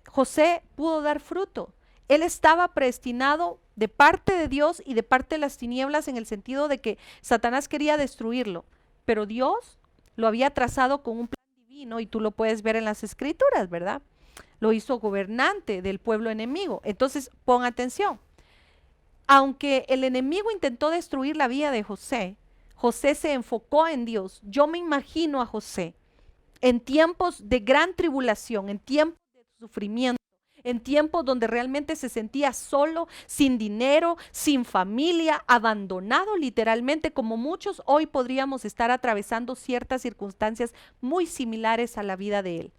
José pudo dar fruto. Él estaba predestinado de parte de Dios y de parte de las tinieblas en el sentido de que Satanás quería destruirlo, pero Dios lo había trazado con un plan divino y tú lo puedes ver en las escrituras, ¿verdad? Lo hizo gobernante del pueblo enemigo. Entonces, pon atención. Aunque el enemigo intentó destruir la vida de José, José se enfocó en Dios. Yo me imagino a José en tiempos de gran tribulación, en tiempos de sufrimiento, en tiempos donde realmente se sentía solo, sin dinero, sin familia, abandonado literalmente, como muchos hoy podríamos estar atravesando ciertas circunstancias muy similares a la vida de él.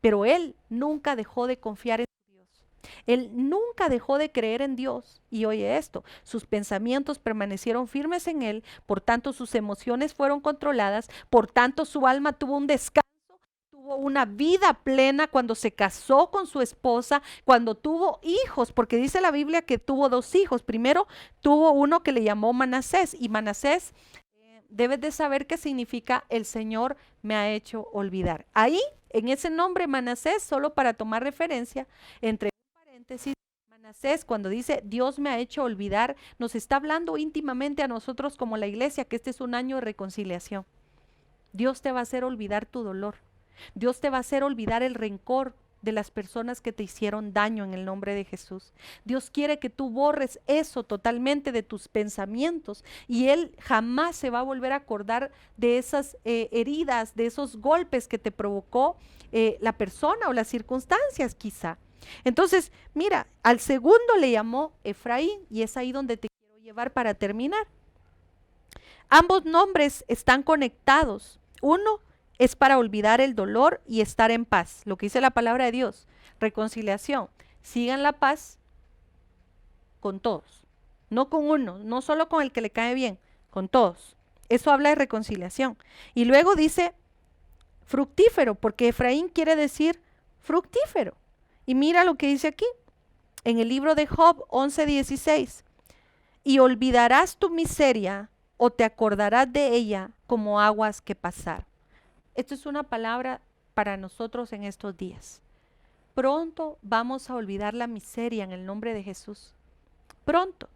Pero él nunca dejó de confiar en Dios. Él nunca dejó de creer en Dios. Y oye esto, sus pensamientos permanecieron firmes en él, por tanto sus emociones fueron controladas, por tanto su alma tuvo un descanso, tuvo una vida plena cuando se casó con su esposa, cuando tuvo hijos, porque dice la Biblia que tuvo dos hijos. Primero tuvo uno que le llamó Manasés, y Manasés, debes de saber qué significa el Señor me ha hecho olvidar. Ahí, en ese nombre Manasés, solo para tomar referencia, entre paréntesis, Manasés, cuando dice Dios me ha hecho olvidar, nos está hablando íntimamente a nosotros como la iglesia que este es un año de reconciliación. Dios te va a hacer olvidar tu dolor. Dios te va a hacer olvidar el rencor de las personas que te hicieron daño en el nombre de Jesús. Dios quiere que tú borres eso totalmente de tus pensamientos y Él jamás se va a volver a acordar de esas heridas, de esos golpes que te provocó la persona o las circunstancias quizá. Entonces, mira, al segundo le llamó Efraín y es ahí donde te quiero llevar para terminar. Ambos nombres están conectados. Uno es para olvidar el dolor y estar en paz. Lo que dice la palabra de Dios, reconciliación. Sigan la paz con todos, no con uno, no solo con el que le cae bien, con todos. Eso habla de reconciliación. Y luego dice fructífero, porque Efraín quiere decir fructífero. Y mira lo que dice aquí, en el libro de Job 11:16. Y olvidarás tu miseria o te acordarás de ella como aguas que pasar. Esto es una palabra para nosotros en estos días. Pronto vamos a olvidar la miseria en el nombre de Jesús. Pronto.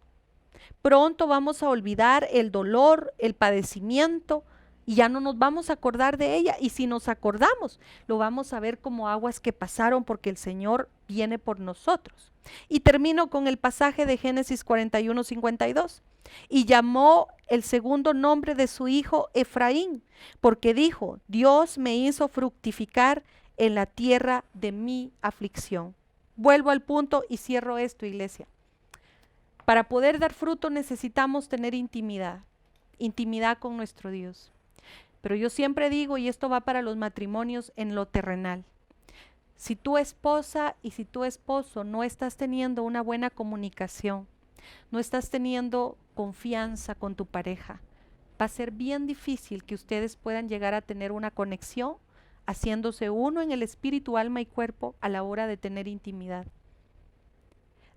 Pronto vamos a olvidar el dolor, el padecimiento y ya no nos vamos a acordar de ella. Y si nos acordamos, lo vamos a ver como aguas que pasaron porque el Señor viene por nosotros. Y termino con el pasaje de Génesis 41:52. Y llamó el segundo nombre de su hijo Efraín, porque dijo, Dios me hizo fructificar en la tierra de mi aflicción. Vuelvo al punto y cierro esto, iglesia. Para poder dar fruto necesitamos tener intimidad, intimidad con nuestro Dios. Pero yo siempre digo, y esto va para los matrimonios en lo terrenal, si tu esposa y si tu esposo no estás teniendo una buena comunicación, no estás teniendo confianza con tu pareja, va a ser bien difícil que ustedes puedan llegar a tener una conexión, haciéndose uno en el espíritu, alma y cuerpo a la hora de tener intimidad.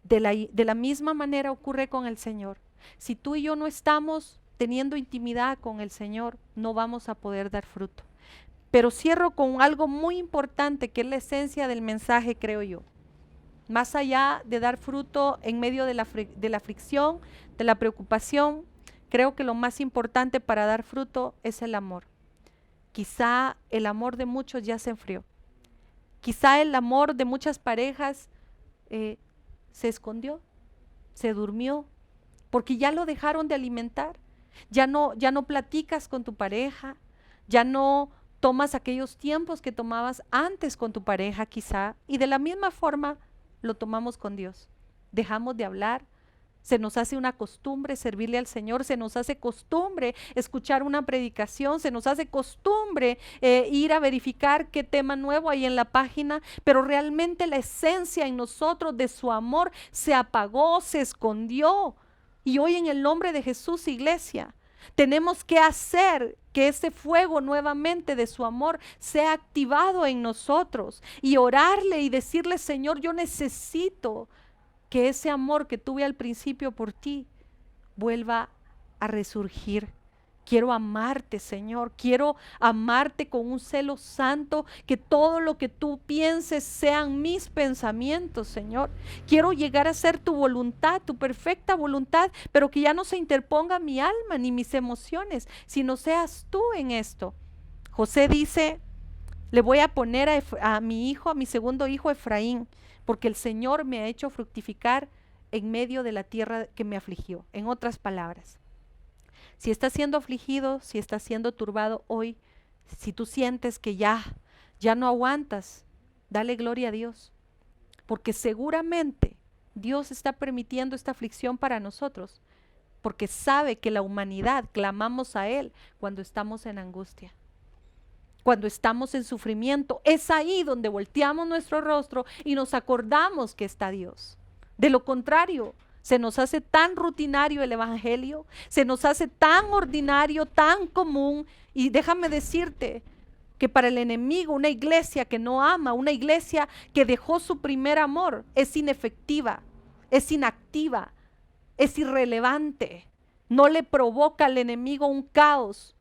De la misma manera ocurre con el Señor. Si tú y yo no estamos teniendo intimidad con el Señor, no vamos a poder dar fruto. Pero cierro con algo muy importante que es la esencia del mensaje, creo yo. Más allá de dar fruto en medio de la aflicción, de la preocupación, creo que lo más importante para dar fruto es el amor. Quizá el amor de muchos ya se enfrió. Quizá el amor de muchas parejas se escondió, se durmió, porque ya lo dejaron de alimentar. Ya no platicas con tu pareja, ya no tomas aquellos tiempos que tomabas antes con tu pareja quizá, y de la misma forma lo tomamos con Dios. Dejamos de hablar, se nos hace una costumbre servirle al Señor, se nos hace costumbre escuchar una predicación, se nos hace costumbre ir a verificar qué tema nuevo hay en la página, pero realmente la esencia en nosotros de su amor se apagó, se escondió. Y hoy en el nombre de Jesús, iglesia, tenemos que hacer que ese fuego nuevamente de su amor sea activado en nosotros y orarle y decirle, Señor, yo necesito que ese amor que tuve al principio por ti vuelva a resurgir. Quiero amarte, Señor, quiero amarte con un celo santo, que todo lo que tú pienses sean mis pensamientos, Señor. Quiero llegar a ser tu voluntad, tu perfecta voluntad, pero que ya no se interponga mi alma ni mis emociones, sino seas tú en esto. José dice, le voy a poner a mi hijo, a mi segundo hijo Efraín, porque el Señor me ha hecho fructificar en medio de la tierra que me afligió. En otras palabras, si estás siendo afligido, si estás siendo turbado hoy, si tú sientes que ya no aguantas, dale gloria a Dios, porque seguramente Dios está permitiendo esta aflicción para nosotros, porque sabe que la humanidad clamamos a Él cuando estamos en angustia, cuando estamos en sufrimiento. Es ahí donde volteamos nuestro rostro y nos acordamos que está Dios. De lo contrario, se nos hace tan rutinario el evangelio, se nos hace tan ordinario, tan común, y déjame decirte que para el enemigo una iglesia que no ama, una iglesia que dejó su primer amor, es inefectiva, es inactiva, es irrelevante, no le provoca al enemigo un caos,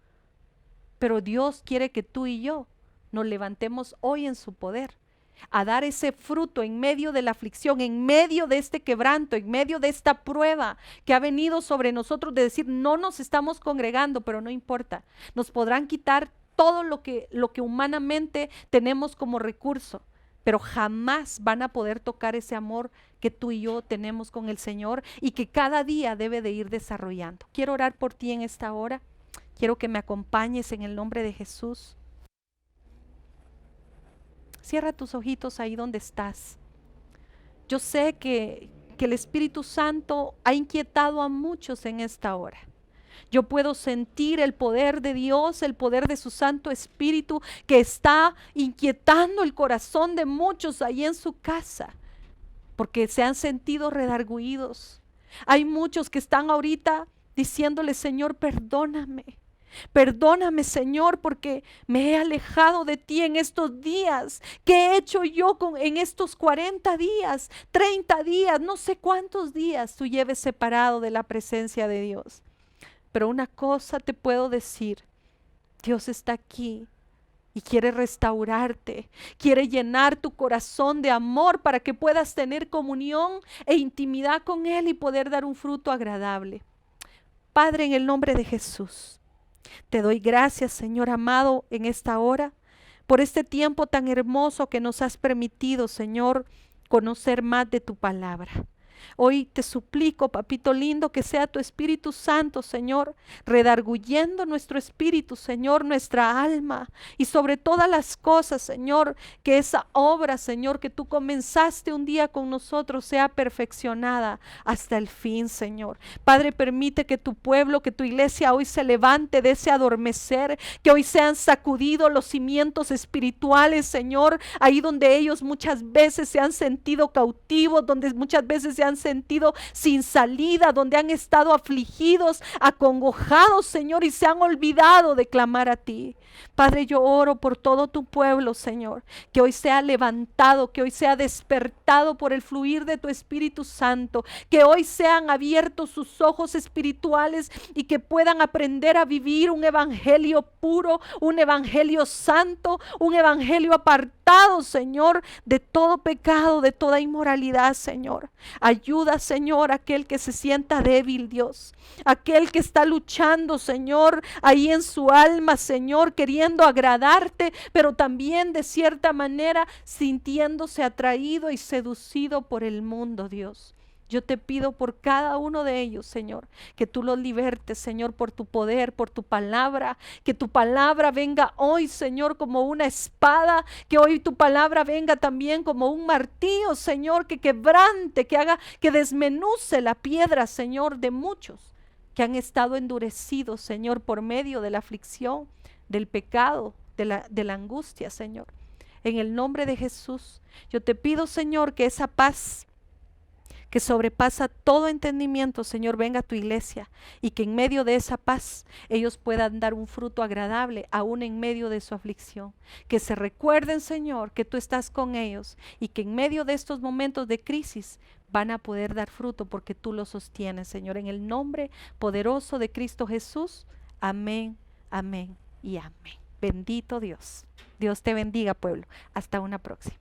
pero Dios quiere que tú y yo nos levantemos hoy en su poder, a dar ese fruto en medio de la aflicción, en medio de este quebranto, en medio de esta prueba que ha venido sobre nosotros, de decir, no nos estamos congregando, pero no importa, nos podrán quitar todo lo que humanamente tenemos como recurso, pero jamás van a poder tocar ese amor que tú y yo tenemos con el Señor y que cada día debe de ir desarrollando. Quiero orar por ti en esta hora, quiero que me acompañes en el nombre de Jesús. Cierra tus ojitos ahí donde estás. Yo sé que el Espíritu Santo ha inquietado a muchos en esta hora. Yo puedo sentir el poder de Dios, el poder de su Santo Espíritu que está inquietando el corazón de muchos ahí en su casa, porque se han sentido redarguidos. Hay muchos que están ahorita diciéndole, Señor, perdóname. Perdóname, Señor, porque me he alejado de ti en estos días. ¿Qué he hecho yo en estos 40 días, 30 días, no sé cuántos días tú lleves separado de la presencia de Dios? Pero una cosa te puedo decir, Dios está aquí y quiere restaurarte, quiere llenar tu corazón de amor para que puedas tener comunión e intimidad con Él y poder dar un fruto agradable. Padre, en el nombre de Jesús, te doy gracias, Señor amado, en esta hora, por este tiempo tan hermoso que nos has permitido, Señor, conocer más de tu palabra. Hoy te suplico, papito lindo, que sea tu Espíritu Santo, Señor, redarguyendo nuestro espíritu, Señor, nuestra alma, y sobre todas las cosas, Señor, que esa obra, Señor, que tú comenzaste un día con nosotros sea perfeccionada hasta el fin, Señor. Padre, permite que tu pueblo, que tu iglesia hoy se levante de ese adormecer, que hoy sean sacudidos los cimientos espirituales, Señor, ahí donde ellos muchas veces se han sentido cautivos, donde muchas veces se han sentido sin salida, donde han estado afligidos, acongojados, Señor, y se han olvidado de clamar a ti. Padre, yo oro por todo tu pueblo, Señor, que hoy sea levantado, que hoy sea despertado por el fluir de tu Espíritu Santo, que hoy sean abiertos sus ojos espirituales y que puedan aprender a vivir un evangelio puro, un evangelio santo, un evangelio apartado, Señor, de todo pecado, de toda inmoralidad, Señor. Ayuda, Señor, a aquel que se sienta débil, Dios, aquel que está luchando, Señor, ahí en su alma, Señor, queriendo agradarte, pero también de cierta manera sintiéndose atraído y seducido por el mundo, Dios. Yo te pido por cada uno de ellos, Señor, que tú los libertes, Señor, por tu poder, por tu palabra, que tu palabra venga hoy, Señor, como una espada, que hoy tu palabra venga también como un martillo, Señor, que quebrante, que haga, que desmenuce la piedra, Señor, de muchos que han estado endurecidos, Señor, por medio de la aflicción, del pecado, de la angustia, Señor. En el nombre de Jesús, yo te pido, Señor, que esa paz que sobrepasa todo entendimiento, Señor, venga a tu iglesia y que en medio de esa paz ellos puedan dar un fruto agradable aún en medio de su aflicción. Que se recuerden, Señor, que tú estás con ellos y que en medio de estos momentos de crisis van a poder dar fruto porque tú los sostienes, Señor. En el nombre poderoso de Cristo Jesús. Amén, amén y amén. Bendito Dios. Dios te bendiga, pueblo. Hasta una próxima.